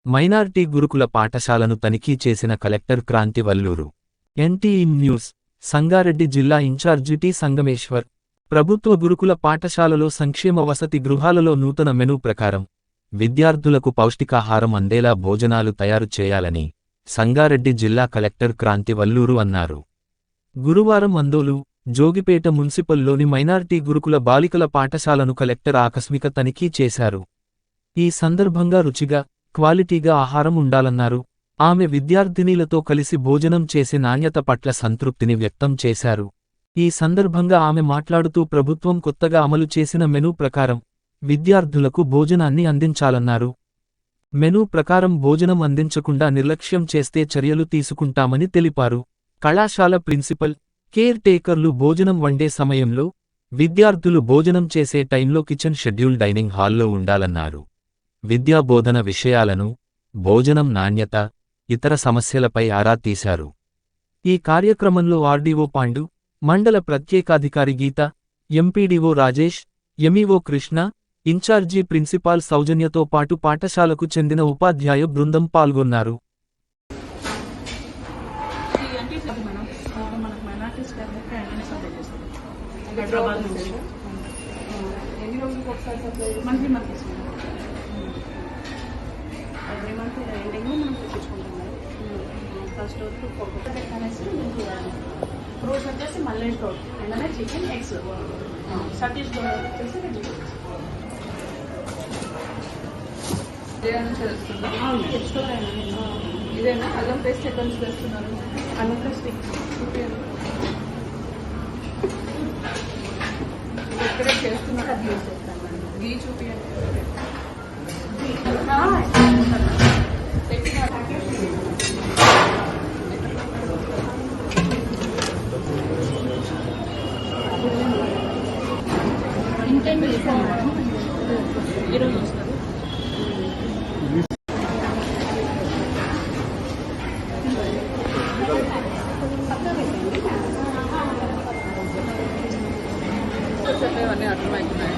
Minority గురుకుల పాఠశాలను తనిఖీ చేసిన కలెక్టర్ క్రాంతి వల్లూరు. ఎన్టీఈ న్యూస్. సంగారెడ్డి జిల్లా ఇన్ఛార్జి టి సంగమేశ్వర్. ప్రభుత్వ గురుకుల పాఠశాలలో సంక్షేమ వసతి గృహాలలో నూతన మెనూ ప్రకారం విద్యార్థులకు పౌష్టికాహారం అందేలా భోజనాలు తయారు చేయాలని సంగారెడ్డి జిల్లా కలెక్టర్ క్రాంతి వల్లూరు అన్నారు. గురువారం అందోలు, జోగిపేట మున్సిపల్లోని మైనార్టీ గురుకుల బాలికల పాఠశాలను కలెక్టర్ ఆకస్మిక తనిఖీ చేశారు. ఈ సందర్భంగా రుచిగా, క్వాలిటీగా ఆహారం ఉండాలన్నారు. ఆమె విద్యార్థినీలతో కలిసి భోజనం చేసే నాణ్యత పట్ల సంతృప్తిని వ్యక్తం చేశారు. ఈ సందర్భంగా ఆమె మాట్లాడుతూ ప్రభుత్వం కొత్తగా అమలు చేసిన మెనూ ప్రకారం విద్యార్థులకు భోజనాన్ని అందించాలన్నారు. మెనూ ప్రకారం భోజనం అందించకుండా నిర్లక్ష్యం చేస్తే చర్యలు తీసుకుంటామని తెలిపారు. కళాశాల ప్రిన్సిపల్, కేర్ టేకర్లు భోజనం వండే సమయంలో, విద్యార్థులు భోజనం చేసే టైంలో కిచెన్ షెడ్యూల్ డైనింగ్ హాల్లో ఉండాలన్నారు. విద్యాబోధన విషయాలను, భోజనం నాణ్యత, ఇతర సమస్యలపై ఆరా తీశారు. ఈ కార్యక్రమంలో ఆర్డీఓ పాండు, మండల ప్రత్యేకాధికారి Geetha, MPDO Rajesh, MEO Krishna, in-charge principal సౌజన్యతో పాటు పాఠశాలకు చెందిన ఉపాధ్యాయ బృందం పాల్గొన్నారు. ఫ్రూట్స్ వచ్చేసి మళ్ళీ fruit and chicken eggs Satish వచ్చేసి ఇదేనా అల్లం పేస్ట్ ఎక్కడ నుంచి తెస్తున్నారు? అల్లం పేస్ట్ ఎక్కడే చేస్తున్నారు? అది యూజ్ చేస్తాను. గీ చూపించండి. ఈరోజు వస్తారు. చెప్పేవన్నీ అర్థమవుతున్నాయి.